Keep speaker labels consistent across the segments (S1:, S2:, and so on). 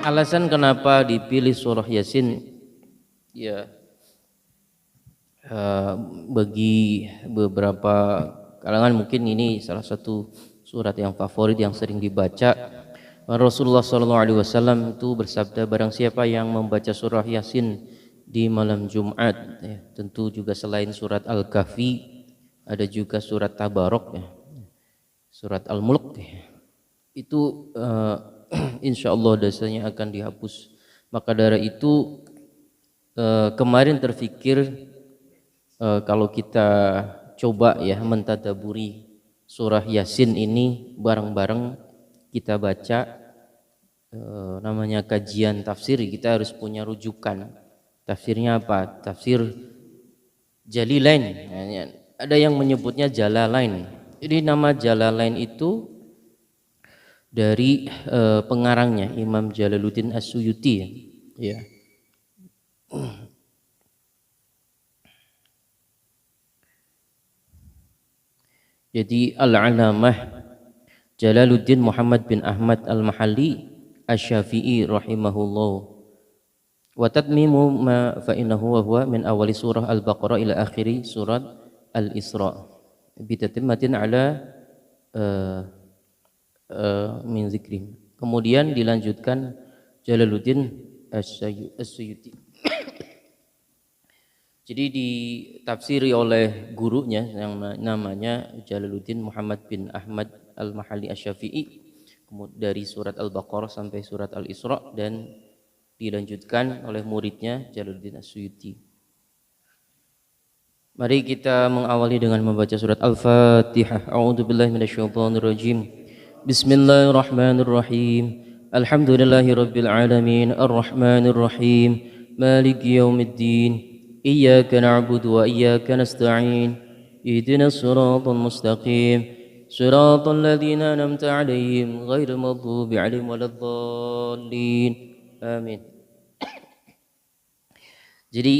S1: Alasan kenapa dipilih surah Yasin ya, bagi beberapa kalangan mungkin ini salah satu surat yang favorit yang sering dibaca. Rasulullah SAW itu bersabda, barang siapa yang membaca surah Yasin di malam Jumat, ya, tentu juga selain surat Al-Kahfi ada juga surat Tabarok, ya, surat Al-Mulk, ya, itu insya Allah dosanya akan dihapus. Maka dari itu kemarin terfikir kalau kita coba ya mentadaburi surah Yasin ini bareng-bareng kita baca, namanya kajian tafsir, kita harus punya rujukan. Tafsirnya apa? Tafsir Jalilain. Ada yang menyebutnya Jalalain. Jadi nama Jalalain itu dari pengarangnya Imam Jalaluddin As-Suyuti, ya. Jadi Al-Alamah Jalaluddin Muhammad bin Ahmad Al-Mahalli Asy-Syafi'i rahimahullah. Wa tatmimu ma fa innahu wa huwa min awali surah Al-Baqarah ila akhiri surat Al-Isra bi tatimmatin ala min zikri. Kemudian dilanjutkan Jalaluddin As-Suyuti. Jadi ditafsiri oleh gurunya yang namanya Jalaluddin Muhammad bin Ahmad Al-Mahalli Asy-Syafi'i dari surat Al-Baqarah sampai surat Al-Isra, dan dilanjutkan oleh muridnya Jalaluddin As-Suyuti. Mari kita mengawali dengan membaca surat Al-Fatihah. A'udzubillahi minasyaitonirrajim. Bismillahirrahmanirrahim. Alhamdulillahirabbil alamin, arrahmanirrahim, maliki yaumiddin. Iyyaka na'budu wa iyyaka nasta'in. Ihdinas siratal mustaqim. Siratal ladzina an'amta 'alaihim ghairil maghdubi 'alaihim waladdallin. Amin. Jadi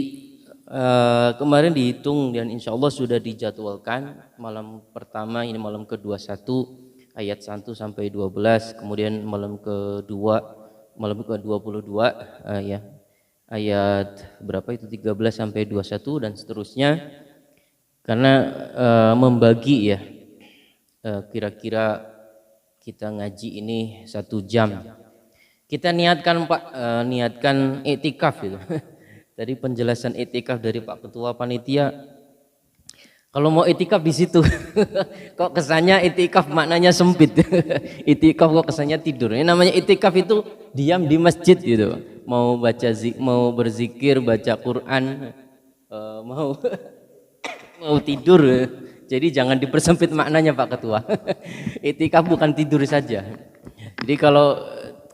S1: kemarin dihitung dan insya Allah sudah dijadwalkan malam pertama ini malam ke-21 ayat 1 sampai 12, kemudian malam kedua malam ke-22 ya ayat berapa itu 13 sampai 21 dan seterusnya, karena membagi ya kira-kira kita ngaji ini 1 jam. Kita niatkan Pak, niatkan iktikaf itu. Dari penjelasan iktikaf dari Pak Ketua Panitia, kalau mau iktikaf di situ, kok kesannya iktikaf maknanya sempit. Iktikaf kok kesannya tidur. Ini namanya iktikaf itu diam di masjid gitu. Mau baca mau berzikir, baca Quran, mau tidur. Jadi jangan dipersempit maknanya Pak Ketua. Iktikaf bukan tidur saja. Jadi kalau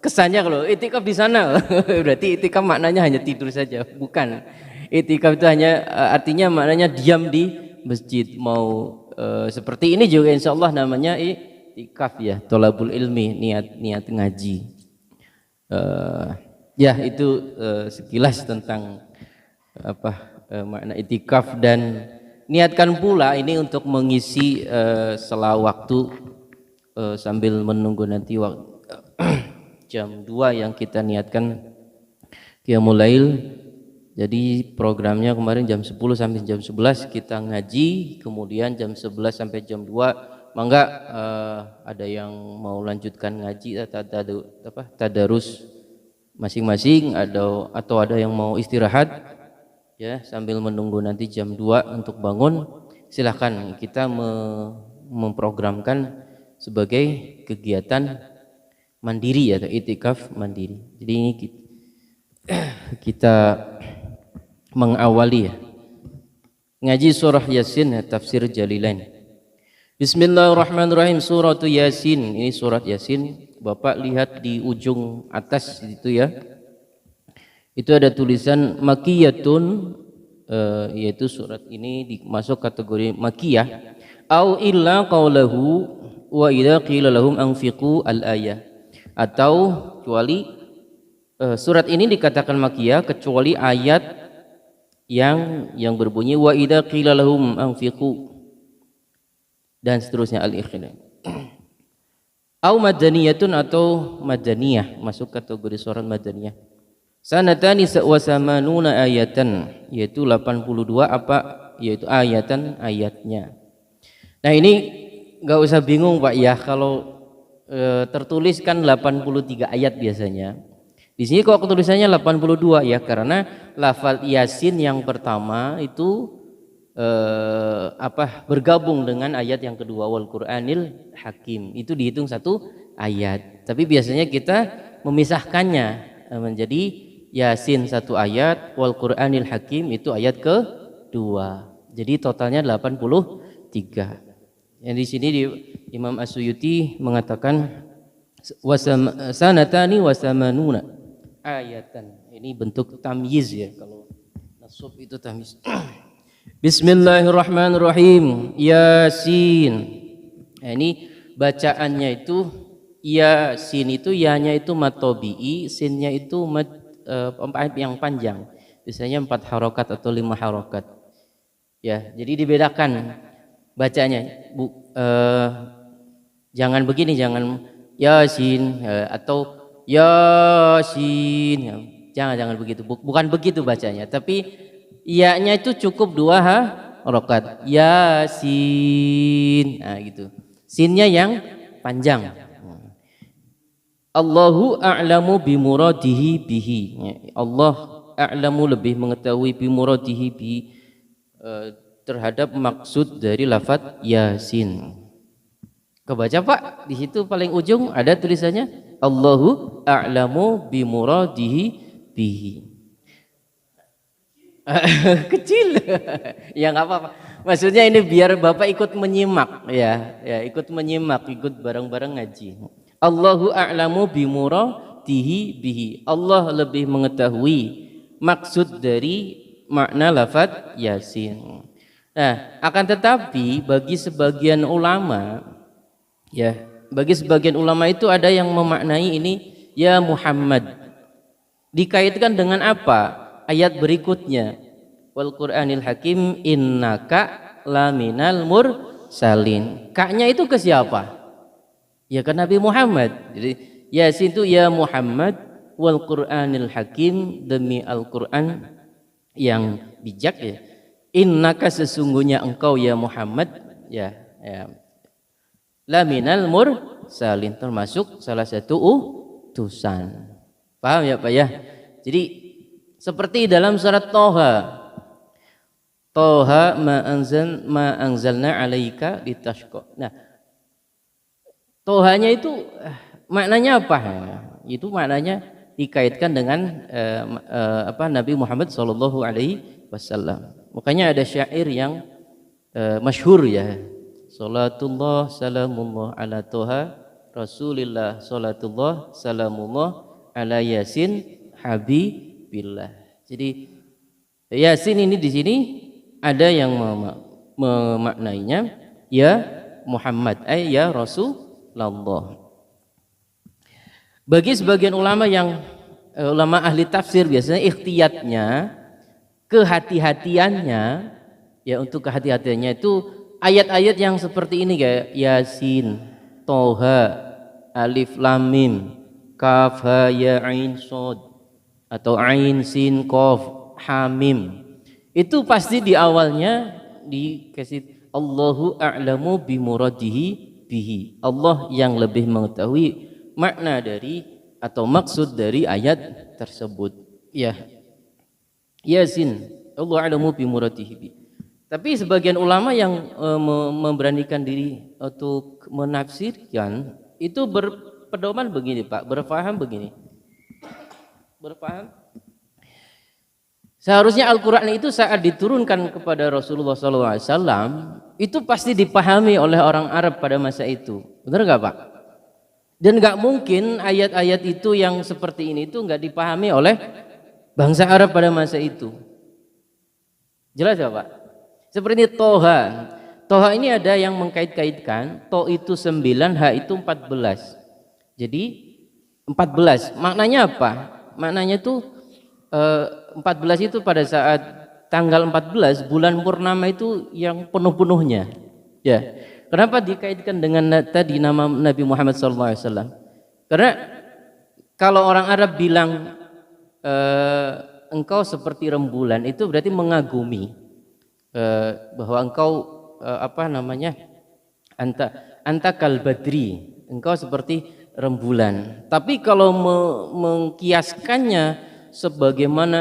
S1: kesannya kalau iktikaf di sana berarti iktikaf maknanya hanya tidur saja, bukan. Iktikaf itu hanya artinya maknanya diam di masjid. Mau seperti ini juga insya Allah namanya iktikaf ya, tolabul ilmi, niat ngaji. Ya itu sekilas tentang makna iktikaf, dan niatkan pula ini untuk mengisi sela waktu sambil menunggu nanti waktu jam 2 yang kita niatkan Qiyamul Lail. Jadi programnya kemarin jam 10 sampai jam 11 kita ngaji, kemudian jam 11 sampai jam 2 mangga ada yang mau lanjutkan ngaji tadarus masing-masing, atau ada yang mau istirahat ya sambil menunggu nanti jam 2 untuk bangun, silahkan. Kita memprogramkan sebagai kegiatan mandiri atau itikaf mandiri. Jadi ini kita mengawali ya ngaji surah Yasin, tafsir Jalilain. Bismillahirrahmanirrahim. Surah Yasin, ini surat Yasin. Bapak lihat di ujung atas itu ya, itu ada tulisan Makiyatun, yaitu surat ini masuk kategori Makiyah. Au illa qaulahu wa idza qila lahum anfiqu al-ayah, atau kecuali surat ini dikatakan Makiyah kecuali ayat yang berbunyi wa idza qila lahum anfiqu dan seterusnya, Al-Ikhlas. Au madaniyatun atau madaniyah, masuk kategori surat madaniyah. Sanatani wa samanuna ayatan, yaitu 82 yaitu ayatan ayatnya. Nah ini nggak usah bingung Pak ya, kalau tertulis kan 83 ayat biasanya. Di sini kok tulisannya 82 ya, karena lafal Yasin yang pertama itu bergabung dengan ayat yang kedua, wal Qur'anil Hakim, itu dihitung satu ayat. Tapi biasanya kita memisahkannya menjadi Yasin satu ayat, wal Qur'anil Hakim itu ayat kedua. Jadi totalnya 83. Yang di sini Imam As-Suyuti mengatakan sanatani wasamanuna ayatan. Ini bentuk tamyiz ya, kalau nasab itu tamyiz. Bismillahirrahmanirrahim. Yasin. Nah, ini bacaannya itu Yasin, itu ya-nya itu mad tabi'i, sinnya itu mad yang panjang. Biasanya 4 harokat atau 5 harokat. Ya, jadi dibedakan bacanya. Jangan begini, jangan Yasin atau Yasin. Jangan begitu. Bukan begitu bacanya, tapi ya-nya itu cukup 2 harokat. Yasin. Nah, gitu. Sinnya yang panjang. Allahu a'lamu bimuradihi bihi. Allah a'lamu lebih mengetahui bimuradihi bihi terhadap maksud dari lafaz Yasin. Kebaca Pak, di situ paling ujung ada tulisannya Allahu a'lamu bimuradihi bihi. Kecil. Ya nggak apa-apa. Maksudnya ini biar Bapak ikut menyimak ya, ikut menyimak, ikut bareng-bareng ngaji. Allahu a'lamu bimuradihi bihi. Allah lebih mengetahui maksud dari makna lafaz Yasin. Nah, akan tetapi bagi sebagian ulama ya, bagi sebagian ulama itu ada yang memaknai ini ya Muhammad dikaitkan dengan apa? Ayat berikutnya, wal Qur'anil Hakim innaka laminal mursalin. Kaknya itu ke siapa? Ya ke Nabi Muhammad. Jadi Yasin itu ya Muhammad, wal Qur'anil Hakim, demi Al-Qur'an yang bijak ya. Innaka sesungguhnya engkau ya Muhammad ya laminal mursalin, termasuk salah satu utusan. Paham ya Pak ya? Jadi seperti dalam surat Toha ma anzalna alaika litashqa. Nah, Tohanya itu maknanya apa? Itu maknanya dikaitkan dengan Nabi Muhammad sallallahu alaihi wasallam. Makanya ada syair yang masyhur ya. Salatullah salamullah ala Toha Rasulillah, salatullah salamullah ala Yasin Habibillah. Jadi Yasin ini di sini ada yang memaknainya ya Muhammad, ya Rasulullah. Bagi sebagian ulama ulama ahli tafsir biasanya ikhtiyatnya, kehati-hatiannya ya, untuk kehati-hatiannya itu ayat-ayat yang seperti ini kayak Yasin, Toha, Alif Lam Mim, Kaf Ha Ya Ain Shad atau Ain Sin Qaf Hamim. Itu pasti di awalnya dikasih Allahu a'lamu bimuradihi bihi. Allah yang lebih mengetahui makna dari atau maksud dari ayat tersebut. Ya. Yasin, Allah a'lamu bimuradihi bihi. Tapi sebagian ulama yang memberanikan diri untuk menafsirkan itu berpedoman begini Pak, berfaham begini. Berpaham? Seharusnya Al-Quran itu saat diturunkan kepada Rasulullah SAW itu pasti dipahami oleh orang Arab pada masa itu. Benar nggak Pak? Dan nggak mungkin ayat-ayat itu yang seperti ini itu nggak dipahami oleh bangsa Arab pada masa itu. Jelas ya Pak? Seperti Toha. Toha ini ada yang mengkait-kaitkan, To itu 9, H itu 14. Jadi 14. Maknanya apa? Maknanya itu 14 itu pada saat tanggal 14 bulan purnama itu yang penuh-penuhnya. Ya. Kenapa dikaitkan dengan tadi nama Nabi Muhammad SAW? Karena kalau orang Arab bilang engkau seperti rembulan, itu berarti mengagumi bahwa engkau anta kal badri, engkau seperti rembulan. Tapi kalau mengkiaskannya sebagaimana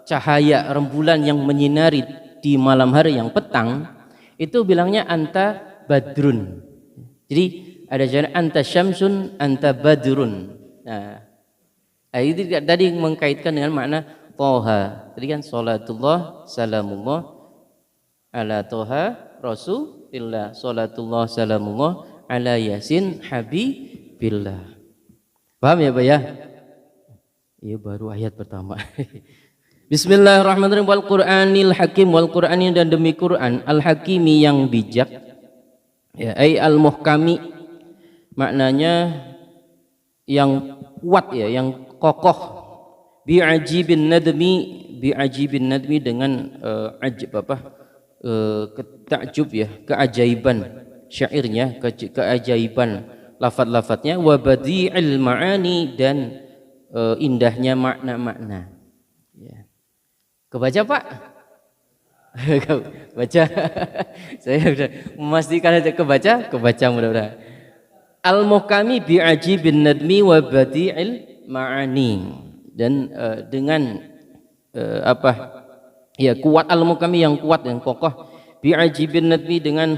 S1: cahaya rembulan yang menyinari di malam hari yang petang, itu bilangnya anta badrun. Jadi ada jalan anta syamsun, anta badrun. Nah, itu tadi mengkaitkan dengan makna Toha. Tadi kan salatullah salamullah ala Toha Rasulillah, salatullah salamullah ala Yasin Habibillah. Paham ya, Pak ya? Iya, baru ayat pertama. Bismillahirrahmanirrahim. Wal Qur'anil Hakim, wal Qur'ani, dan demi Quran al Hakimi yang bijak. Ya, ai al muhkami, maknanya yang kuat ya, yang kokoh. Bi'ajibin nadmi dengan takjub ya, keajaiban syairnya, keajaiban lafaz-lafaznya, wa badi'il ma'ani, dan indahnya makna-makna. Ya. Kebaca Pak? Baca. Saya sudah memastikan aja kebaca mudah-mudahan. Al-muhkami bi'ajibin nadmi wa badi'il ma'ani, dan dengan kuat, al-muhkami yang kuat dan kokoh, bi'ajibin nadmi dengan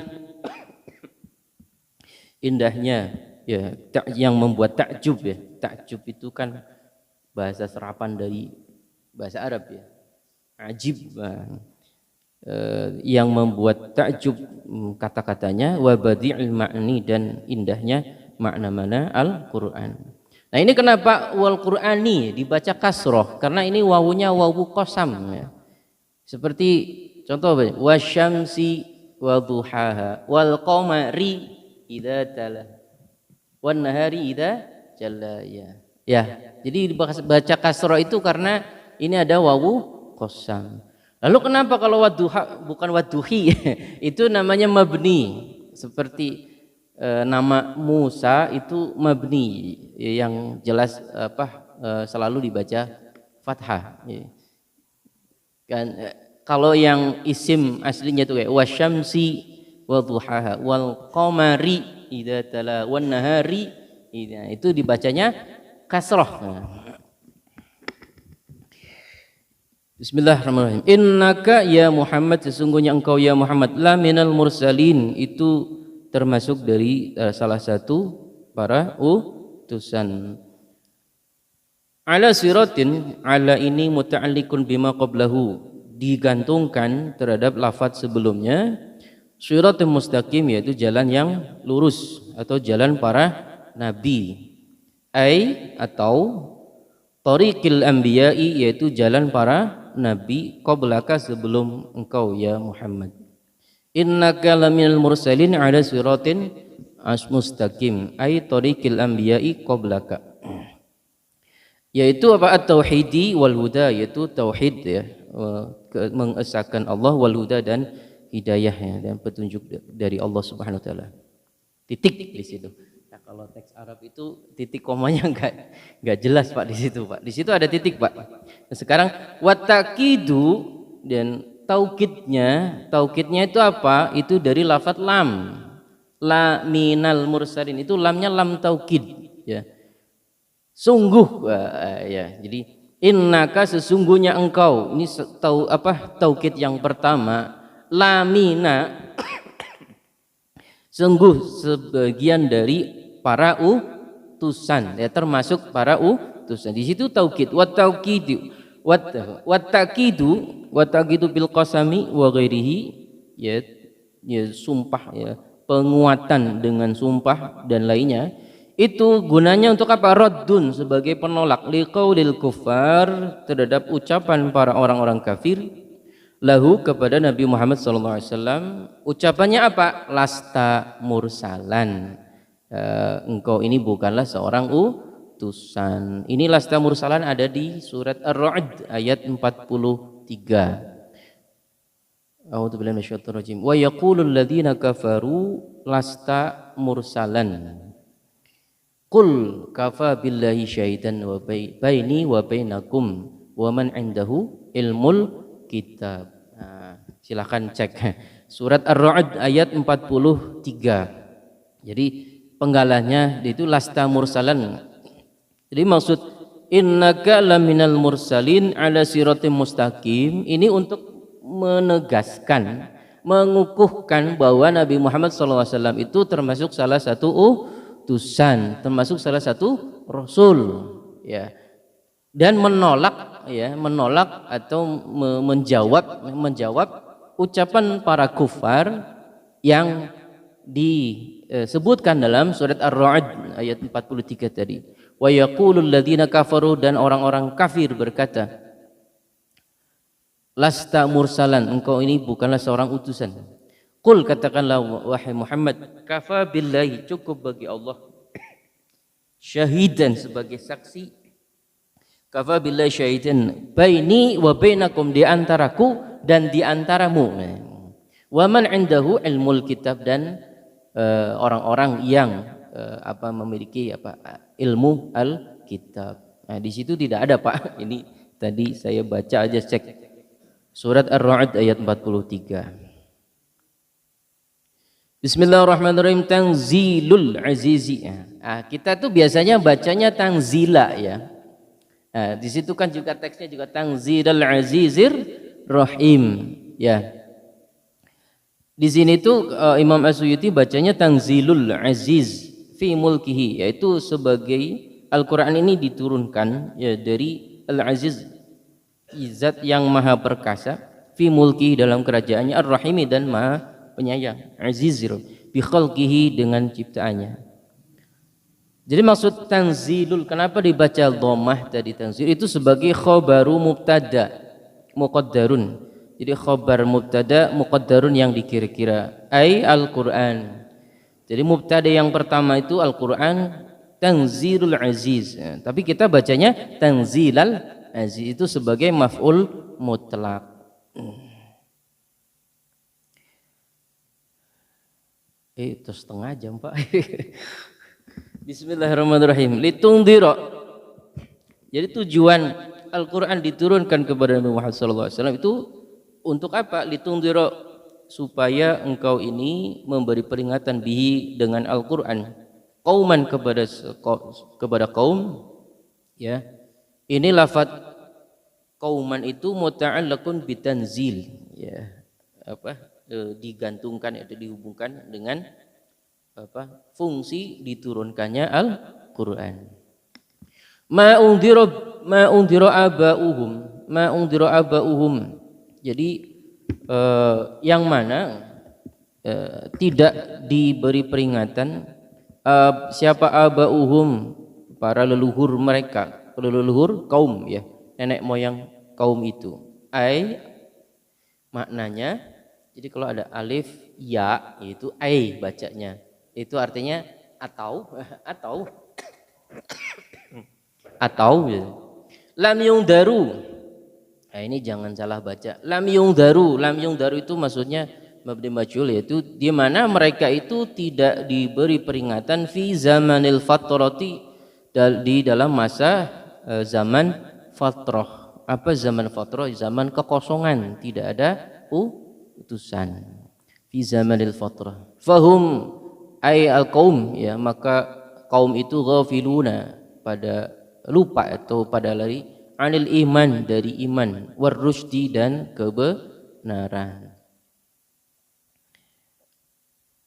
S1: indahnya ya, yang membuat takjub ya. Takjub itu kan bahasa serapan dari bahasa Arab ya. Ajib, yang membuat takjub kata-katanya, wa badi'il ma'ni, dan indahnya makna-makna Al-Qur'an. Nah, ini kenapa wal Qur'ani dibaca kasroh? Karena ini wawunya wawu qasam ya. Seperti contoh wasyamsi wa duhaha wal qamari idza tala wan nahari idza jalla ya. Ya, jadi baca kasroh itu karena ini ada wawu qasam. Lalu kenapa kalau waduha bukan waduhi? Itu namanya mabni. Seperti nama Musa itu mabni, yang jelas selalu dibaca fathah. Kan kalau yang isim aslinya itu kayak wasyamsi wa duhaha wal qamari idza tala wan nahari, itu dibacanya kasrah. Bismillahirrahmanirrahim. Innaka ya Muhammad, sesungguhnya engkau ya Muhammad, la minal mursalin, itu termasuk dari salah satu para utusan. Ala siratin, ala ini muta'alliqun bima qablahu, digantungkan terhadap lafaz sebelumnya. Siratul mustaqim, yaitu jalan yang lurus atau jalan para nabi. Atau tariqil anbiya'i, yaitu jalan para nabi, qablaka, sebelum engkau ya Muhammad. Innaka laminal mursalin ala siratin mustaqim, ay tariqil anbiya'i qablaka, yaitu apa? At-tauhidi wal huda, yaitu tauhid ya, mengesahkan Allah, wal huda, dan hidayah ya, dan petunjuk dari Allah Subhanahu wa taala. Titik di situ. Nah, kalau teks Arab itu titik komanya enggak jelas Pak di situ Pak. Di situ ada titik Pak. Nah, sekarang watakidu, dan taukidnya itu apa? Itu dari lafaz lam. La minal mursalin, itu lamnya lam taukid ya. Sungguh ya. Jadi innaka, sesungguhnya engkau, ini taukid yang pertama. Lamina sungguh sebagian dari para utusan ya, termasuk para utusan. Di situ taukid, watakidu bil qasami wa ghairihi, ya sumpah ya, penguatan dengan sumpah dan lainnya. Itu gunanya untuk apa? Raddun, sebagai penolak liqaulil kuffar, terhadap ucapan para orang-orang kafir, lahu, kepada Nabi Muhammad SAW. Ucapannya apa? Lasta mursalan, engkau ini bukanlah seorang utusan. Ini lasta mursalan ada di surat Ar-Ra'd ayat 43. A'udzubillahi minasyaitonir rajim. Wa yaqulul ladzina kafaru lasta mursalan. Qul kafa billahi syahidan wa baini wa bainakum wa man indahu ilmul kitab. Nah, silakan cek surat Ar-Ra'd ayat 43. Jadi penggalanya itu lasta mursalan. Jadi maksud innaka laminal mursalin ala siratim mustaqim ini untuk menegaskan, mengukuhkan bahwa Nabi Muhammad SAW itu termasuk salah satu utusan, termasuk salah satu rasul, ya. Dan menolak atau menjawab ucapan para kufar yang disebutkan dalam surat Ar-Ra'd ayat 43 tadi. Wa yaqulul ladzina kafaru, dan orang-orang kafir berkata, lasta mursalan, engkau ini bukanlah seorang utusan. Qul, katakanlah wahai Muhammad, kafa billahi, cukup bagi Allah, syahidan, sebagai saksi, kafa billahi syahidan baini wa bainakum, di antaraku dan di antaramu, wa man indahu ilmul kitab, dan orang-orang yang memiliki ilmu al-kitab. Nah, di situ tidak ada, Pak. Ini tadi saya baca aja, cek surat Ar-Ra'd ayat 43. Bismillahirrahmanirrahim. Tanzilul azizi. Kita tuh biasanya bacanya tanzila, ya. Di situ kan juga teksnya juga tanzilul azizir rahim, ya. Di sini tuh Imam As-Suyuti bacanya tanzilul aziz fi mulkihi, yaitu sebagai Al-Qur'an ini diturunkan, ya, dari Al-Aziz, Zat yang maha perkasa, fi mulkihi, dalam kerajaannya, ar-rahimi, dan maha penyayang, azizir, bi khalqihi, dengan ciptaannya. Jadi maksud tanzilul, kenapa dibaca dhammah tadi tanzil, itu sebagai khabaru mubtada muqaddarun. Jadi khabar mubtada muqaddarun, yang dikira-kira, ai al-Qur'an. Jadi mubtada yang pertama itu Al-Qur'an, tanzilul aziz. Tapi kita bacanya tanzilal aziz, itu sebagai maf'ul mutlak. Itu setengah jam, Pak. Bismillahirrahmanirrahim. Litungdira. Jadi tujuan Al-Qur'an diturunkan kepada Nabi Muhammad SAW itu untuk apa? Litungdira, supaya engkau ini memberi peringatan bihi, dengan Al-Qur'an, qauman, kepada kaum, ya. Ini lafaz qauman itu muta'allaqun bitanzil, ya, digantungkan atau dihubungkan dengan fungsi diturunkannya Al-Qur'an. Ma undira abauhum. Jadi yang mana tidak diberi peringatan siapa abauhum, para leluhur mereka, leluhur kaum, ya, nenek moyang kaum itu. Maknanya, jadi kalau ada alif ya, itu bacanya, itu artinya atau ya. Lam yungdaru, ini jangan salah baca. Lam yungdaru itu maksudnya mabni majhul, yaitu di mana mereka itu tidak diberi peringatan fi zamanil fatrati, di dalam masa zaman fatrah. Apa zaman fatrah? Zaman kekosongan, tidak ada utusan. Fi zamanil fatrah. Fahum ay al-qaum, ya, maka kaum itu ghafiluna, pada lupa atau pada lari, anil iman, dari iman, warrusydi, dan kebenaran.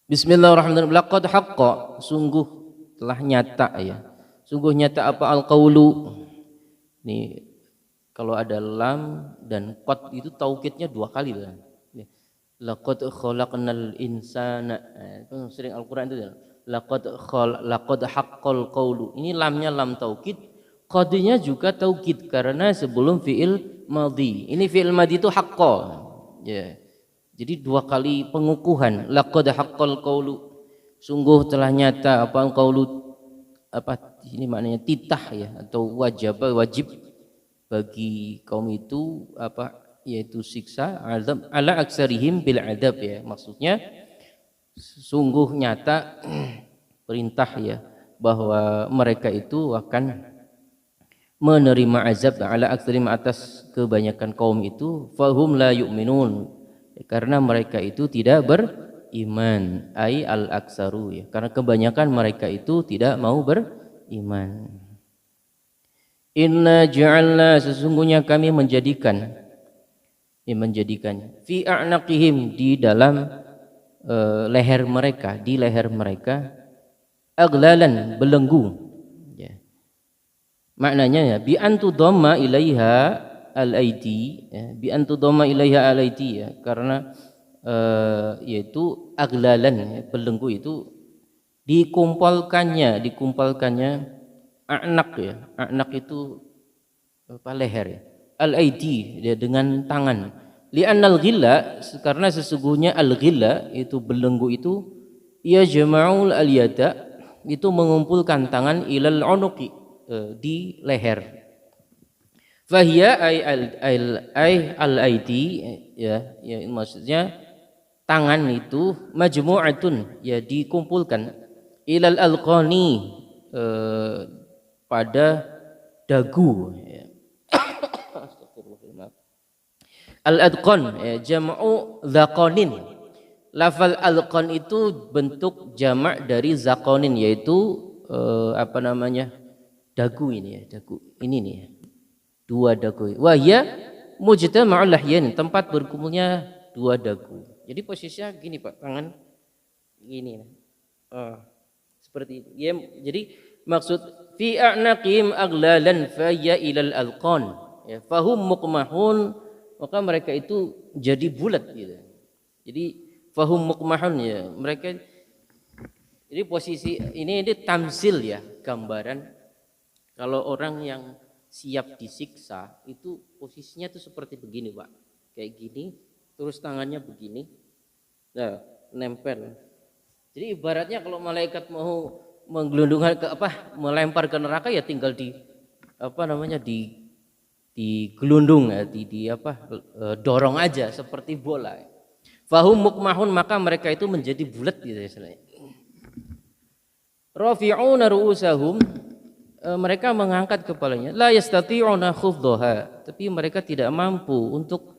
S1: Bismillahirrahmanirrahim. Laqad haqqa, sungguh telah nyata, ya. Sungguh nyata apa? Al-qaulu. Ini kalau ada lam dan qad itu taukidnya 2 kali, kan. Laqad khalaqnal insana. Itu sering Al-Qur'an itu, laqad haqqal qaulu. Ini lamnya lam taukid, qadnya juga taukid karena sebelum fi'il madhi. Ini fi'il madhi itu haqqa, ya. Jadi 2 kali pengukuhan. Laqad haqqal qaulu, sungguh telah nyata apa qaulu, ini maknanya titah, ya, atau wajib bagi kaum itu yaitu siksa azab ala aksarihim bil adab ya. Maksudnya sungguh nyata perintah ya bahwa mereka itu akan menerima azab ala aksarihim atas kebanyakan kaum itu, fahum la yu'minun, karena mereka itu tidak beriman, ai al aksaru ya, karena kebanyakan mereka itu tidak mau beriman. Inna ja'alna, sesungguhnya kami menjadikan fi a'naqihim, di dalam leher mereka, di leher mereka, aglalan, belenggu ya. Maknanya ya bi antu dhamma ilaiha al-aidi ya, bi antu dhamma ilaiha al-aidi ya, karena yaitu aglalan ya, belenggu itu dikumpulkannya a'naq ya. A'naq itu apa, leher ya. Al-aidi ya, dengan tangan. Li'annal ghilla, karena sesungguhnya al-ghilla itu belenggu itu ya jama'ul al-yada, itu mengumpulkan tangan ilal unuqi, di leher. Fahiya ay al-aidi ya, ya maksudnya tangan itu majmu'atun ya, dikumpulkan ilal alqani, pada dagu ya. Al-adqan ya, jam'u zaqanin. Lafal alqan itu bentuk jamak dari zaqanin, yaitu apa namanya, dagu ini ya, dagu ini nih ya, dua dagu. Wahya mujtama'ul lahyan, tempat berkumpulnya dua dagu. Jadi posisinya gini Pak, tangan gini seperti itu ya. Jadi maksud fi a'naqim aglalan faya ilal alqan ya, fahum muqmahun, maka mereka itu jadi bulat gitu. Jadi fahum muqmahun ya, mereka. Jadi posisi ini tamsil ya, gambaran kalau orang yang siap disiksa itu posisinya tuh seperti begini Pak, kayak gini, terus tangannya begini, nah nempel. Jadi ibaratnya kalau malaikat mau menggelundungkan ke apa, melempar ke neraka ya tinggal di apa namanya, digelundung ya, dorong aja seperti bola. Fahum mukmahun, maka mereka itu menjadi bulat gitu istilahnya. Rafi'una ru'usahum, mereka mengangkat kepalanya. La yastati'una khufdhaha, tapi mereka tidak mampu untuk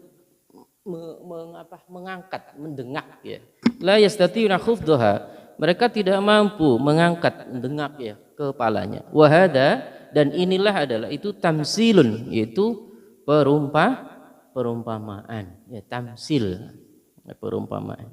S1: mengangkat, mendengak ya. La yastati'una khufdhaha, mereka tidak mampu mengangkat, mendengak ya kepalanya. Wahada, dan inilah adalah itu tamsilun, yaitu perumpamaan ya, tamsil ya, perumpamaan.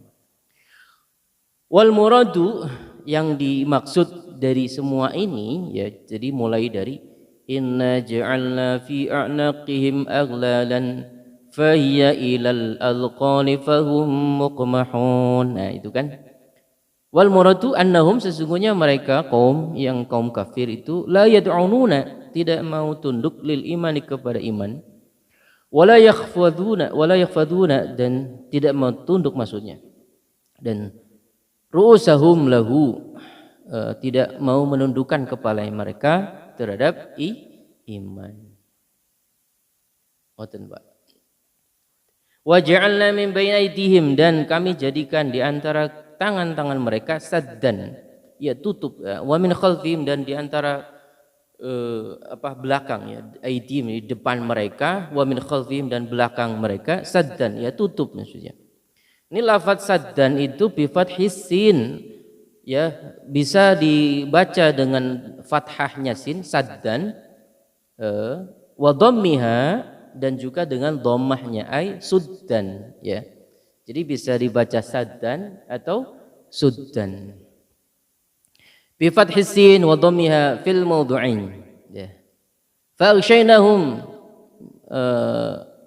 S1: Wal muradu, yang dimaksud dari semua ini ya, jadi mulai dari inna ja'alna fi a'naqihim aglalan fahiya ilal alqani fahum muqmahun. Nah itu kan. Wal muradu annahum, sesungguhnya mereka kaum kafir itu la yad'ununa, tidak mau tunduk lil imani, kepada iman, wala yakhfaduna, dan tidak mau tunduk maksudnya, dan ru'usahum lahu, tidak mau menundukkan kepala mereka terhadap iman. Ngoten Pak. Wa ja'alna min baini aydihim, dan kami jadikan di antara tangan-tangan mereka saddan ya, tutup ya. Wa min khalfihim, dan di antara belakang ya, aydihim di depan mereka, wa min khalfihim, dan belakang mereka, saddan ya, tutup maksudnya. Ini lafaz saddan itu bi fathhis sin ya, bisa dibaca dengan fathahnya sin, saddan, wa dhammiha, dan juga dengan dhammahnya ai suddan ya. Jadi bisa dibaca saddan atau suddan. Bi fathhis sin wa dhammiha fil mawdu'ain ya. Fa aghshaynahum,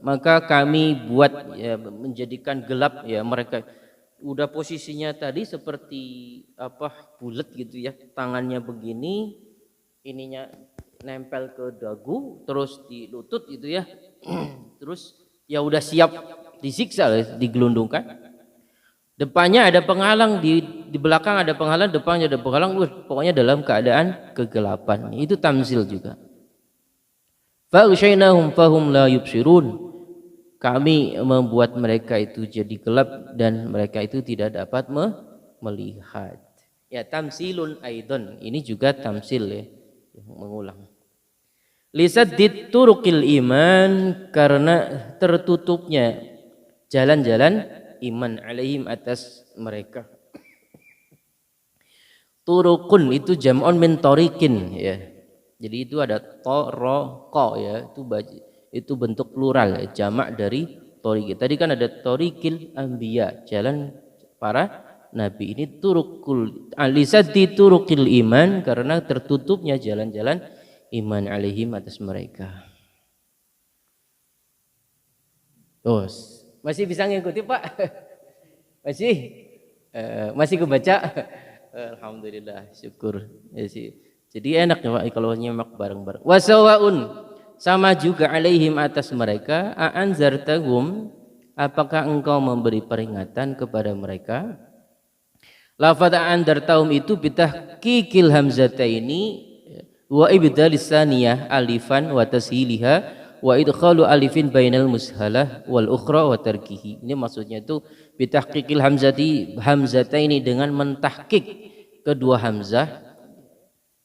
S1: maka kami buat ya, menjadikan gelap ya mereka. Udah posisinya tadi seperti bulat gitu ya, tangannya begini, ininya nempel ke dagu, terus di lutut gitu ya. Terus ya udah siap disiksa, digelundungkan. Depannya ada penghalang, di belakang ada penghalang, depannya ada penghalang, pokoknya dalam keadaan kegelapan. Itu tamsil juga. Fa usyainahum fahum la yubsirun, kami membuat mereka itu jadi gelap dan mereka itu tidak dapat melihat. Ya, tamsilun aidon, ini juga tamsil ya, mengulang. Lisaddid turuqil iman, karena tertutupnya jalan-jalan iman alaihim atas mereka. Turukun itu jam'un min tariqin ya. Jadi itu ada toroqo ya, itu bentuk plural ya, jamak dari tariq. Tadi kan ada tariqil anbiya, jalan para nabi. Ini turukul alisati turuqil iman, karena tertutupnya jalan-jalan iman alaihim atas mereka. Oh, masih bisa ngikuti Pak? Masih? Masih kebaca? Alhamdulillah, syukur. Jadi enak ya Pak kalau nyimak bareng-bareng. Wasawaun, sama juga alaihim atas mereka, a'anzartahum, apakah engkau memberi peringatan kepada mereka? Lafadz a'anzartahum itu bitahqiqil hamzataini wa ibdal lisaniyah alifan wa tashiliha wa idkhalu alifin bainal mushalah wal ukhra wa tarkihi. Ini maksudnya itu bitahqiqil hamzataini, dengan mentahqiq kedua hamzah,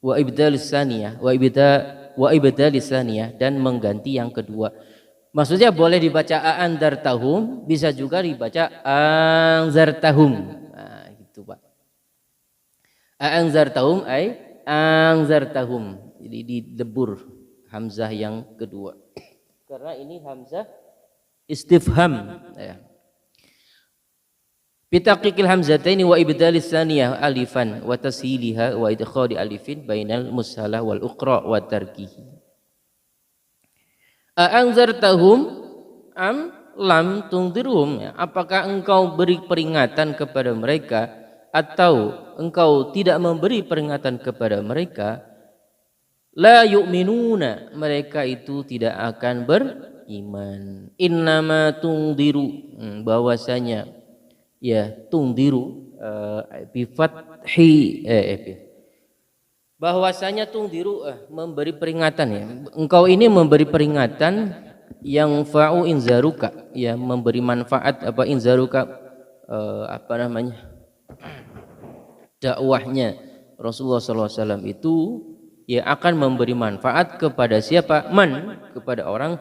S1: wa ibdal lisaniyah wa ibdal lisaniyah, dan mengganti yang kedua. Maksudnya boleh dibaca a'anzartahum, bisa juga dibaca anzartahum. Nah, gitu Pak. A'anzartahum anzartahum, jadi didebur hamzah yang kedua karena ini hamzah istifham ya. Bitaqqiqil hamzataini wa ibdalis tsaniyah alifan wa tashiliha wa idkhali alifin bainal mushalah wal uqra wa tarkihi. A'anzartahum am lam tungdirhum, ya. Apakah engkau beri peringatan kepada mereka atau engkau tidak memberi peringatan kepada mereka? La yu'minuna, mereka itu tidak akan beriman. Innama tungdiru, bahwasanya ya tungdiru bi fathi bahwasanya tungdiru memberi peringatan ya. Engkau ini memberi peringatan yang fa'u inzaruka, ya memberi manfaat apa inzaruka apa namanya? Dakwahnya Rasulullah SAW itu ya akan memberi manfaat kepada siapa? Kepada orang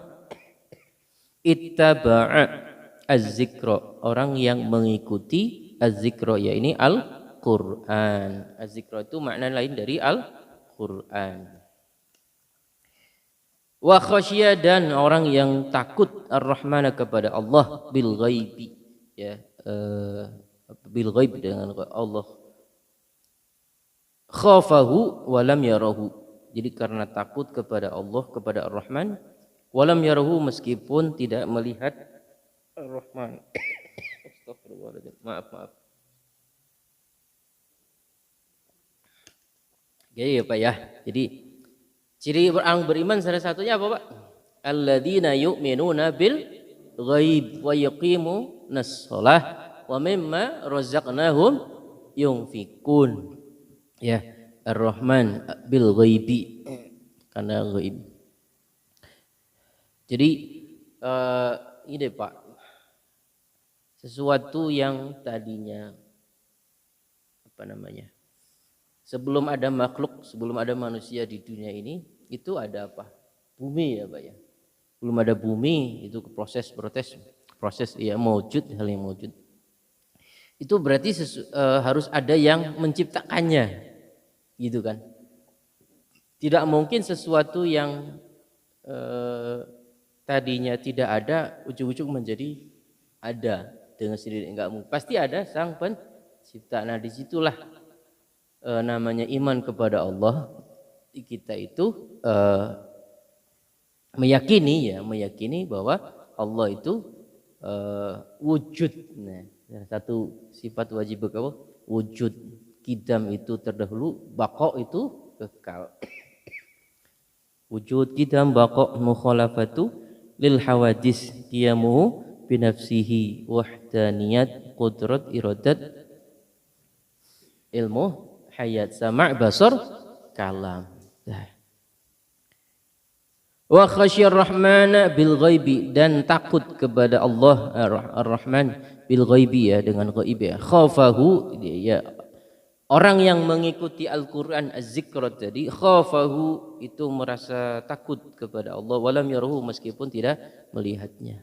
S1: ittaba'a az-zikra, orang yang mengikuti az-zikra, ya ini Al-Qur'an. Az-zikra itu makna lain dari Al-Qur'an. Wa khasyya, dan orang yang takut ar-Rahmana kepada Allah bil ghaibi, ya bil ghaib dengan Allah. Khafahu walam yarahu, jadi karena takut kepada Allah, kepada Ar-Rahman, walam yarahu, meskipun tidak melihat Ar-Rahman. Astagfirullahaladzim, maaf. Jadi ya Pak ya, jadi ciri orang beriman salah satunya apa Pak? Alladzina yu'minuna bil ghaib wa yuqimunas shalah wa mimma razaqnahum yunfikun. Ya, Ar-Rahman bil ghaibi, karena ghaib. Jadi ini Pak, sesuatu yang tadinya apa namanya? Sebelum ada makhluk, sebelum ada manusia di dunia ini, itu ada apa? Bumi ya Pak ya. Belum ada bumi, itu proses ya maujud, hal yang maujud. Itu berarti harus ada yang menciptakannya, gitu kan? Tidak mungkin sesuatu yang tadinya tidak ada ujung-ujung menjadi ada dengan sendiri, enggak mungkin. Pasti ada sang pencipta. Nah, disitulah namanya iman kepada Allah. Kita itu meyakini bahwa Allah itu wujud. Nah, satu sifat wajib apa? Wujud. Qidam itu terdahulu, baqa itu kekal. Wujud, qidam, baqa, mukhalafatu lil hawadis, qiyamuhu binafsihi, wahdaniyat, qudrat, iradat, ilmu, hayat, sama', basar, kalam. Nah. Wa khasyar rahmana bil ghaibi, dan takut kepada Allah ar-Rahman bil ghaibi, ya dengan ghaib ya. Khafahu, ya orang yang mengikuti Al-Qur'an az-zikra tadi, khafahu itu merasa takut kepada Allah, walam yarahu meskipun tidak melihatnya.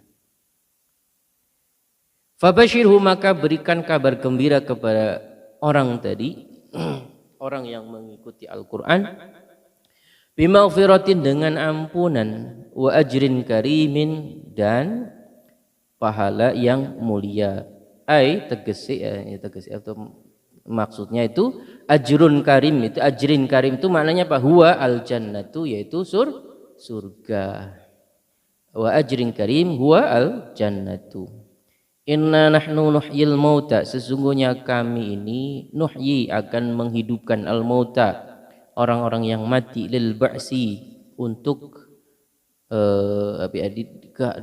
S1: Fabashirhu, maka berikan kabar gembira kepada orang tadi, orang yang mengikuti Al-Qur'an, bimaghfiratin, dengan ampunan, wa ajrin karimin, dan pahala yang mulia. Tegesi atau maksudnya itu ajrun karim, itu ajrin karim itu maknanya apa? Huwa al jannatu, yaitu surga. Wa ajrin karim huwa al jannatu. Inna nahnu nuhyil mauta, sesungguhnya kami ini nuhyi akan menghidupkan al mauta, orang-orang yang mati, lil ba'si, untuk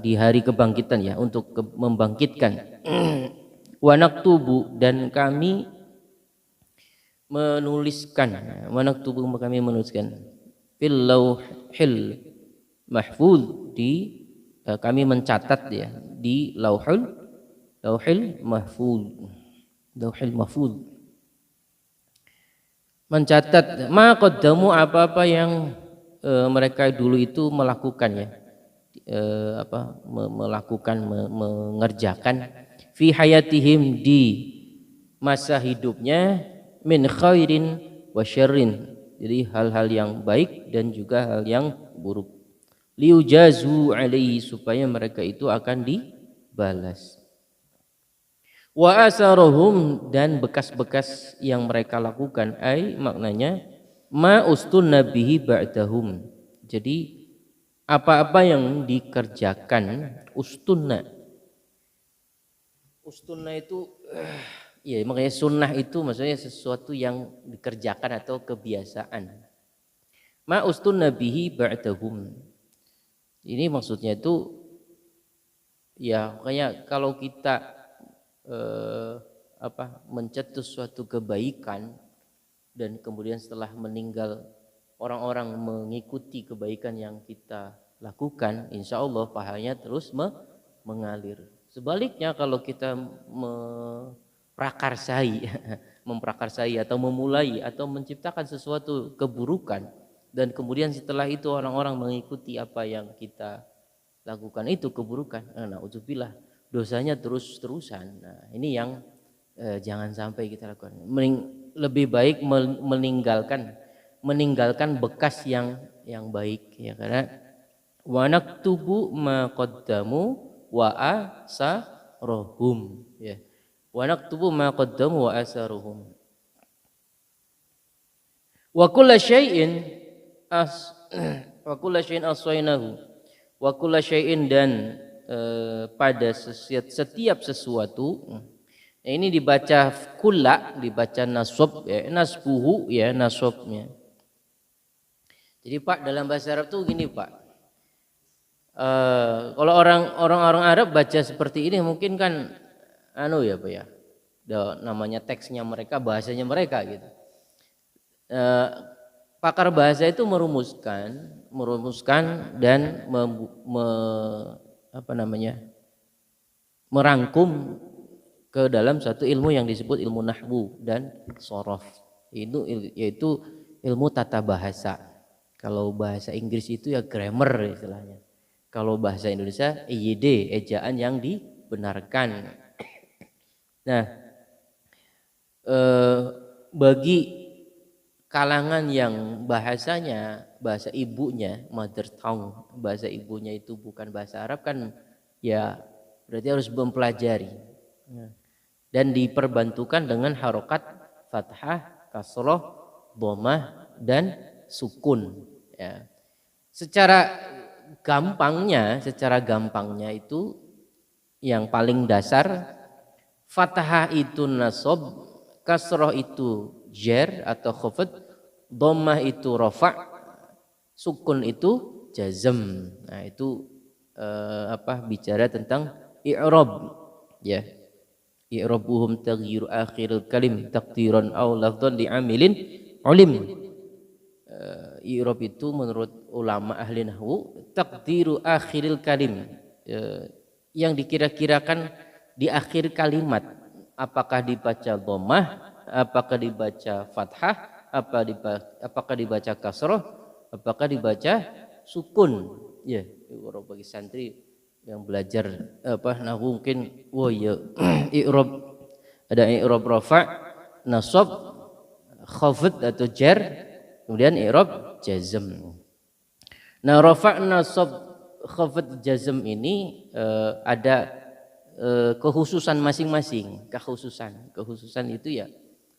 S1: di hari kebangkitan, ya, untuk membangkitkan. Wa naktubu, dan kami menuliskan, kami menuliskan fil lauhil mahfuz, kami mencatat, ya, di lauhil mahfuz, mencatat ma qaddamu, apa-apa yang mereka dulu itu melakukan, ya, mengerjakan fi hayatihim, di masa hidupnya, min khairin wa syarrin, jadi hal-hal yang baik dan juga hal yang buruk. Liujazu alaihi, supaya mereka itu akan dibalas. Wa asarohum, dan bekas-bekas yang mereka lakukan, maknanya ma ustun nabihi ba'dahum, jadi apa-apa yang dikerjakan, ustunna itu ya, makanya sunnah itu maksudnya sesuatu yang dikerjakan atau kebiasaan. Ma ustun nabihi ba'dahum, ini maksudnya itu, ya, makanya kalau kita mencetus suatu kebaikan dan kemudian setelah meninggal orang-orang mengikuti kebaikan yang kita lakukan, insya Allah pahalanya terus mengalir. Sebaliknya kalau kita memprakarsai atau memulai atau menciptakan sesuatu keburukan, dan kemudian setelah itu orang-orang mengikuti apa yang kita lakukan itu keburukan, na'udzubillah, dosanya terus-terusan. Nah, ini yang jangan sampai kita lakukan. Lebih baik meninggalkan bekas yang baik, ya, karena wa naktubu ma qaddamu wa asarohum, ya, wa naktubu ma qaddamu wa asarohum. Wa kullu syai'in aswainahu, wa kullu syai'in, dan pada setiap sesuatu. Ini dibaca kulla, dibaca nasab, ya, nasbuhu, ya, nasabnya. Jadi Pak, dalam bahasa Arab tuh gini Pak, kalau orang Arab baca seperti ini mungkin kan ya Pak, ya, namanya teksnya mereka, bahasanya mereka gitu. Pakar bahasa itu merumuskan dan merangkum ke dalam satu ilmu yang disebut ilmu nahwu dan sorof. Itu yaitu ilmu tata bahasa. Kalau bahasa Inggris itu ya grammar istilahnya. Kalau bahasa Indonesia EYD, ejaan yang dibenarkan. Nah, bagi kalangan yang bahasanya bahasa ibunya, mother tongue, bahasa ibunya itu bukan bahasa Arab, kan ya berarti harus mempelajari. Dan diperbantukan dengan harokat fathah, kasroh, dhammah, dan sukun, ya. Secara gampangnya itu yang paling dasar, fathah itu nasab, kasroh itu jar atau khafad, dhammah itu rafa', sukun itu jazm. Nah, itu bicara tentang i'rab, ya. I'rabuhum taghyiru akhiril kalim taqdiran aw lafdhan li'amilin ulim. i'rab itu menurut ulama ahli nahwu taqdiru akhiril kalim, yang dikira-kirakan di akhir kalimat, apakah dibaca dhammah, apakah dibaca fathah, apakah dibaca kasrah, apakah dibaca sukun. Ya, bagi santri yang belajar nahwu mungkin i'rab, ada i'rab rafa', nasab, khafd atau jar, kemudian i'rab jazm. Nah, rafa', nasab, khafd, jazm ini ada kekhususan masing-masing. Kekhususan itu ya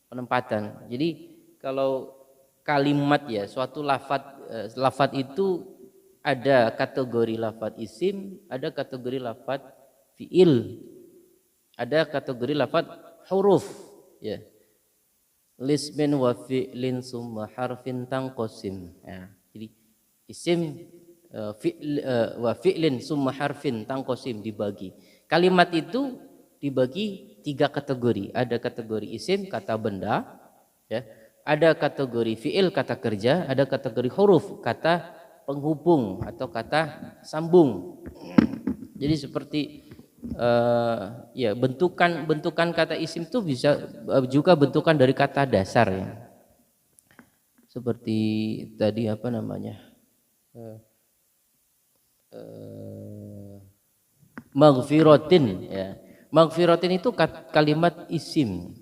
S1: penempatan. Jadi kalau kalimat ya suatu lafadz itu ada kategori lafadz isim, ada kategori lafadz fiil, ada kategori lafadz huruf ya. Lismin wa fi'lin summa harfin tanqasim. Ya, jadi isim wa fi'lin summa harfin tanqasim dibagi. Kalimat itu dibagi 3 kategori. Ada kategori isim, kata benda, ya. Ada kategori fi'il, kata kerja, ada kategori huruf, kata penghubung atau kata sambung. Jadi seperti ya bentukan kata isim itu bisa juga bentukan dari kata dasar ya. Seperti tadi apa namanya? Maghfiratin ya. Maghfiratin itu kalimat isim.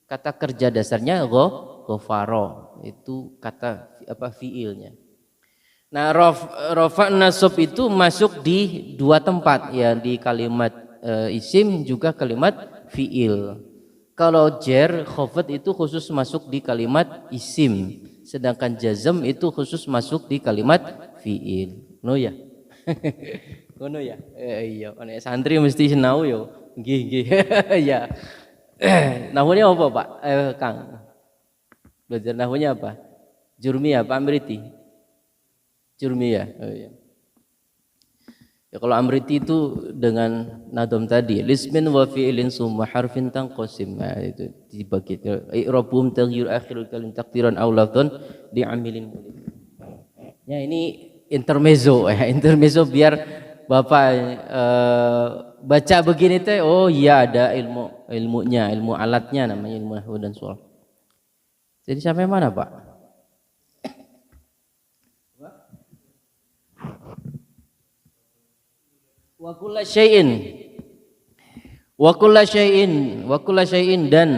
S1: Kata kerja dasarnya ghafara, itu kata fiilnya. Nah, rafa' nasab itu masuk di 2 tempat ya, di kalimat isim juga kalimat fiil. Kalau jar khafd itu khusus masuk di kalimat isim, sedangkan jazm itu khusus masuk di kalimat fiil. No ya. Ngono ya. Iya, nek santri mesti sinau yo. Nggih. Ya. Nahwunya apa, Pak? Kang. Belajar nahwunya apa? Jurmiyah, Pak Amriti. Jurmiyah. Oh iya. Ya kalau Amriti itu dengan nadom tadi, lismin wa fi'ilin summa harfin tanqasim. Nah, itu dibagi. I'rabum taghyir akhirul kalim taqdiran aw lafdhan di'amilin. Ya ini intermezzo ya, intermezzo biar Bapak baca begini teh, oh iya ada ilmunya, ilmu alatnya namanya ilmu nahwu dan shorah. Jadi sampai mana, Pak? Wa kullu syai'in dan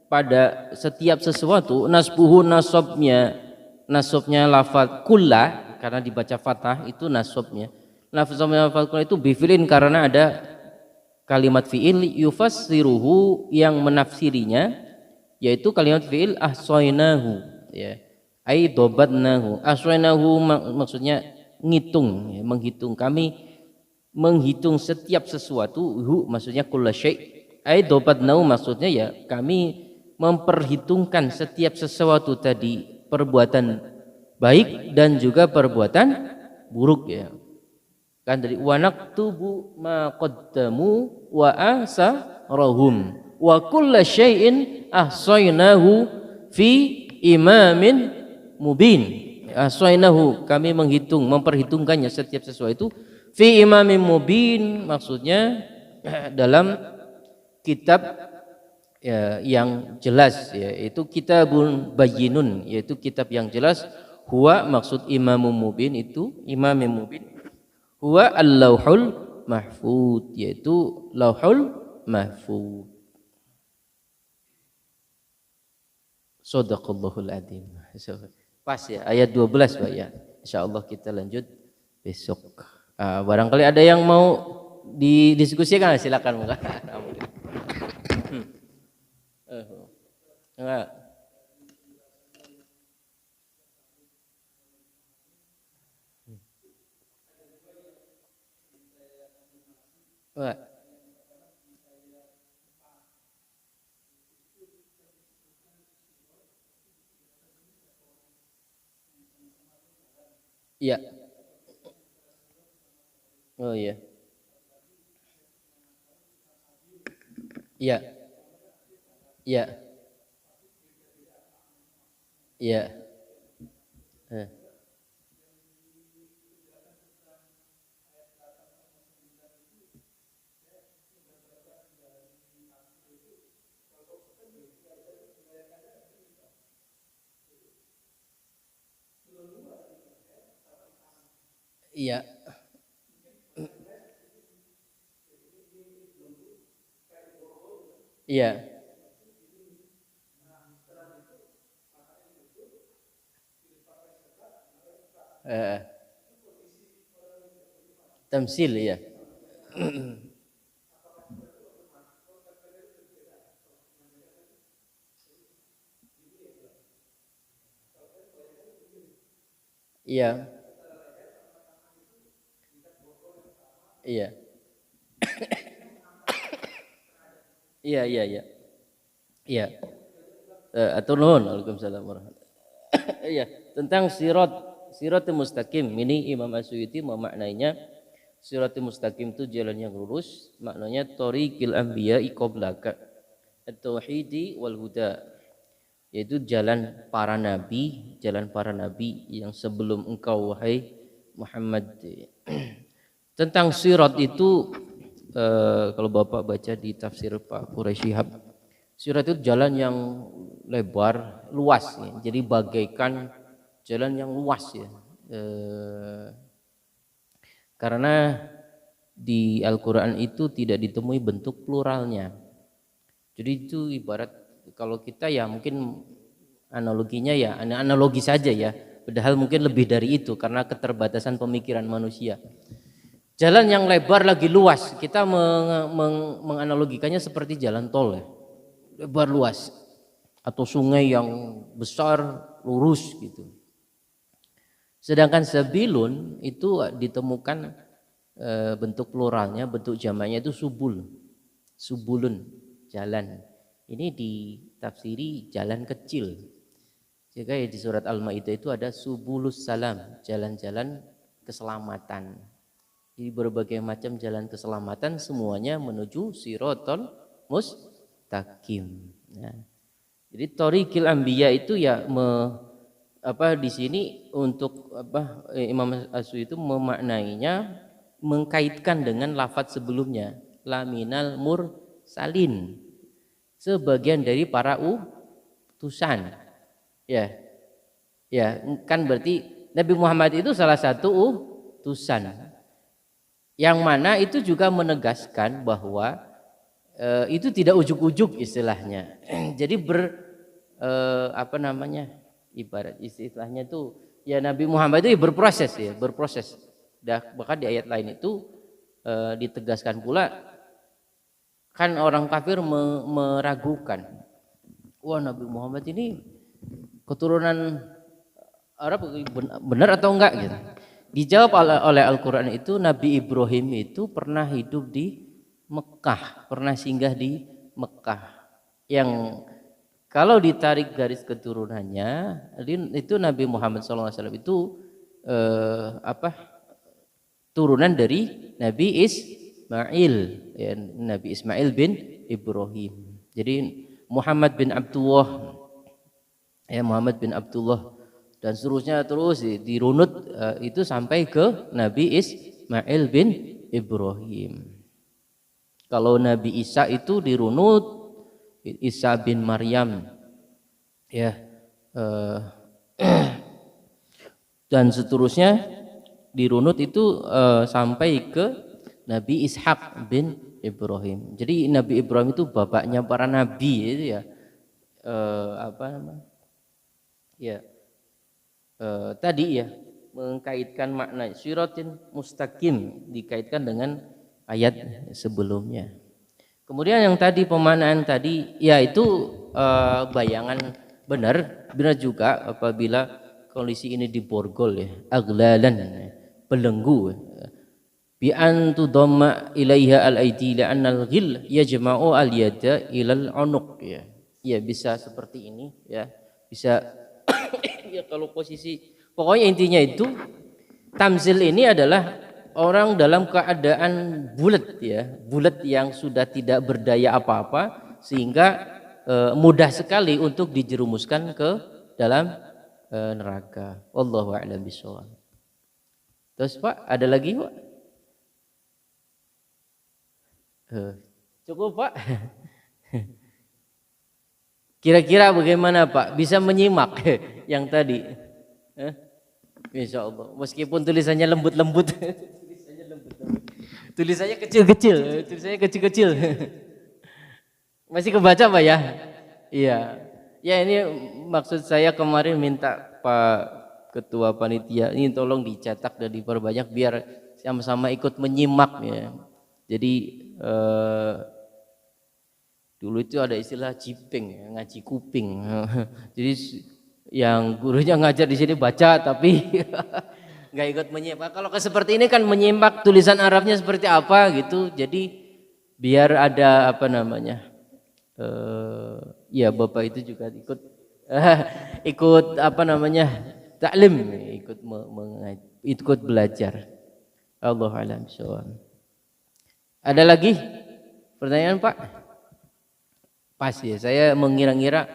S1: pada setiap sesuatu nasbuhu nasabnya lafaz kulla karena dibaca fathah itu nasabnya. Lafaznya lafaz kulla itu bifilin karena ada kalimat fiil yufassiruhu yang menafsirinya, yaitu kalimat fiil ahsainahu ya. Ai dobatnahu. Ahsainahu maksudnya ngitung ya, menghitung. Kami menghitung setiap sesuatu, maksudnya kulla syai'. Ai dobatnahu maksudnya ya kami memperhitungkan setiap sesuatu tadi, perbuatan baik dan juga perbuatan buruk ya. Kan dari wa naktubu ma qaddamu wa asarahum wa kulla syai'in ahsainahu fi imamin mubin. Ahsainahu kami menghitung, memperhitungkannya setiap sesuatu fi imamin mubin, maksudnya dalam kitab ya, yang jelas ya, itu kitabun bayyinun, yaitu kitab yang jelas. Huwa maksud imamun mubin itu imamin mubin huwa al-lauhul mahfud, yaitu lauhul mahfud. Shadaqallahul adzim. Pas ya ayat 12 Pak ya. Insyaallah kita lanjut besok. Barangkali ada yang mau didiskusikan, silakan. Enggak. Enggak. Iya. Oh iya. Iya. Iya. Iya. Eh. Iya. Iya. Eh, tamsil ya. Iya. Iya. Iya, iya, iya. Iya. Atur nuhun. Waalaikumsalam warahmatullahi. Iya, tentang siratul mustaqim ini Imam Asyuyuti memaknainya siratul mustaqim itu jalan yang lurus, maknanya thoriqil anbiya'i qablaka at-tauhidi wal huda, yaitu jalan para nabi yang sebelum engkau wahai Muhammad. Tentang sirat itu kalau Bapak baca di tafsir Pak Quraisy Shihab, sirat itu jalan yang lebar, luas ya. Jadi bagaikan jalan yang luas ya. Karena di Al-Qur'an itu tidak ditemui bentuk pluralnya. Jadi itu ibarat kalau kita ya mungkin analoginya ya analogi saja ya. Padahal mungkin lebih dari itu karena keterbatasan pemikiran manusia. Jalan yang lebar lagi luas, kita menganalogikannya seperti jalan tol ya. Lebar luas atau sungai yang besar lurus gitu. Sedangkan sabilun itu ditemukan bentuk pluralnya, bentuk jamaknya itu subulun, jalan. Ini ditafsiri jalan kecil. Jika di surat Al-Maidah itu ada subulus salam, jalan-jalan keselamatan. Jadi berbagai macam jalan keselamatan semuanya menuju siratal mustaqim. Nah, jadi thoriqil anbiya itu ya di sini untuk Imam Asyuyuti itu memaknainya mengkaitkan dengan lafadz sebelumnya laminal mursalin, sebagian dari para utusan. Ya kan berarti Nabi Muhammad itu salah satu utusan. Yang mana itu juga menegaskan bahwa itu tidak ujuk-ujuk istilahnya. Jadi ibarat istilahnya itu ya Nabi Muhammad itu berproses. Bahkan di ayat lain itu ditegaskan pula kan orang kafir meragukan, wah Nabi Muhammad ini keturunan Arab benar atau enggak gitu. Dijawab oleh Al-Quran itu Nabi Ibrahim itu pernah hidup di Mekah, pernah singgah di Mekah. Yang kalau ditarik garis keturunannya, itu Nabi Muhammad SAW itu turunan dari Nabi Ismail, ya, Nabi Ismail bin Ibrahim. Jadi Muhammad bin Abdullah, dan seterusnya terus dirunut itu sampai ke Nabi Ismail bin Ibrahim. Kalau Nabi Isa itu dirunut Isa bin Maryam, ya, dan seterusnya dirunut itu sampai ke Nabi Ishak bin Ibrahim. Jadi Nabi Ibrahim itu bapaknya para nabi itu ya, tadi ya mengkaitkan makna siratin mustaqim dikaitkan dengan ayat sebelumnya. Kemudian yang tadi pemaknaan tadi ya itu bayangan benar juga apabila kondisi ini diborgol ya, aglalan, belenggu, bi an tudamma ilaiha al-aidi la'anna al-ghil yajma'u al-yada ilal unuq ya. Ya bisa seperti ini ya. Bisa ya kalau posisi pokoknya intinya itu tamzil ini adalah orang dalam keadaan bulat ya, bulat yang sudah tidak berdaya apa-apa sehingga mudah sekali untuk dijerumuskan ke dalam neraka. Wallahu a'lam bishawab. Terus Pak, ada lagi Pak? Cukup Pak. Kira-kira bagaimana Pak? Bisa menyimak yang tadi? Insya Allah. Meskipun tulisannya lembut-lembut. Tulisannya kecil-kecil. Tulisannya kecil-kecil. Masih kebaca Pak ya? Iya. Ya ini maksud saya kemarin minta Pak Ketua Panitia ini tolong dicetak dan diperbanyak biar sama-sama ikut menyimak ya. Jadi dulu itu ada istilah jiping ya, ngaji kuping. Jadi yang gurunya ngajar di sini baca tapi nggak ikut menyimak. Kalau seperti ini kan menyimak tulisan Arabnya seperti apa gitu. Jadi biar ada apa namanya? Ya Bapak itu juga ikut ikut apa namanya? Taklim, ikut belajar. Allahu a'lam bishawab. Ada lagi pertanyaan Pak? Pas ya, saya mengira-ngira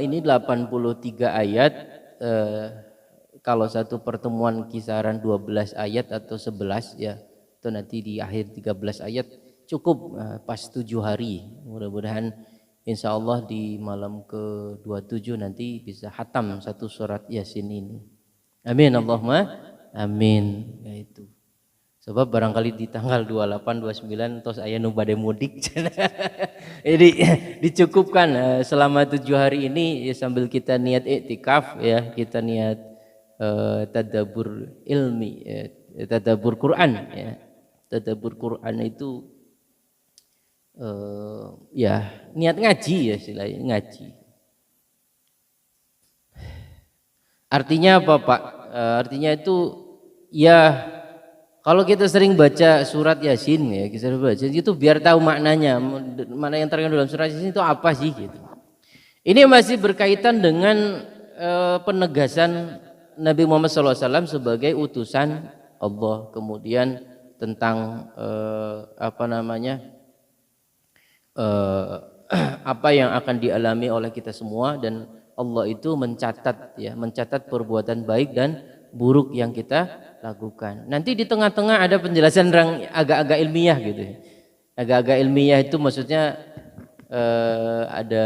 S1: ini 83 ayat, kalau satu pertemuan kisaran 12 ayat atau 11 ya, atau nanti di akhir 13 ayat cukup pas 7 hari. Mudah-mudahan insya Allah di malam ke-27 nanti bisa hatam satu surat Yasin ini. Amin Allahumma amin. Ya itu. Sebab barangkali di tanggal 28, 29 tos aya nu bade mudik. Jadi dicukupkan selama 7 hari ini ya, sambil kita niat iktikaf ya, kita niat tadabbur ilmi, tadabbur Quran ya. Tadabbur Quran itu ya niat ngaji ya istilahnya ngaji. Artinya apa Pak? Artinya itu ya kalau kita sering baca surat Yasin ya, kita baca itu biar tahu maknanya, mana yang terkandung dalam surat Yasin itu apa sih gitu. Ini masih berkaitan dengan penegasan Nabi Muhammad SAW sebagai utusan Allah, kemudian tentang apa namanya apa yang akan dialami oleh kita semua, dan Allah itu mencatat ya, mencatat perbuatan baik dan buruk yang kita lakukan. Nanti di tengah-tengah ada penjelasan yang agak-agak ilmiah gitu. Agak-agak ilmiah itu maksudnya ada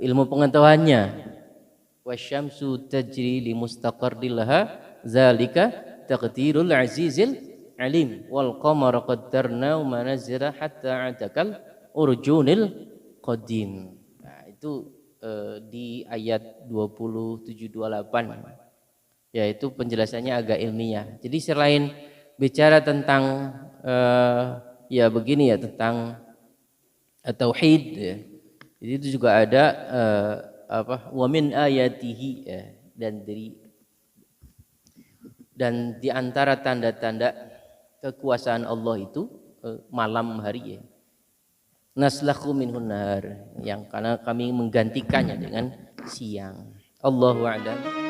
S1: ilmu pengetahuannya. Wasyamsu tajri li mustaqarrin laha zalika taqdirul azizil alim wal qamara qaddarnahu manazila hatta atakal urjunil qadim. Nah, itu di ayat 27-28. Yaitu penjelasannya agak ilmiah. Jadi selain bicara tentang ya begini ya, tentang tauhid ya, jadi itu juga ada apa wa min ayatihi ya, dan di antara tanda-tanda kekuasaan Allah itu malam hari ya, naslakhu minhun nahar, yang karena kami menggantikannya dengan siang. Allahu a'lam.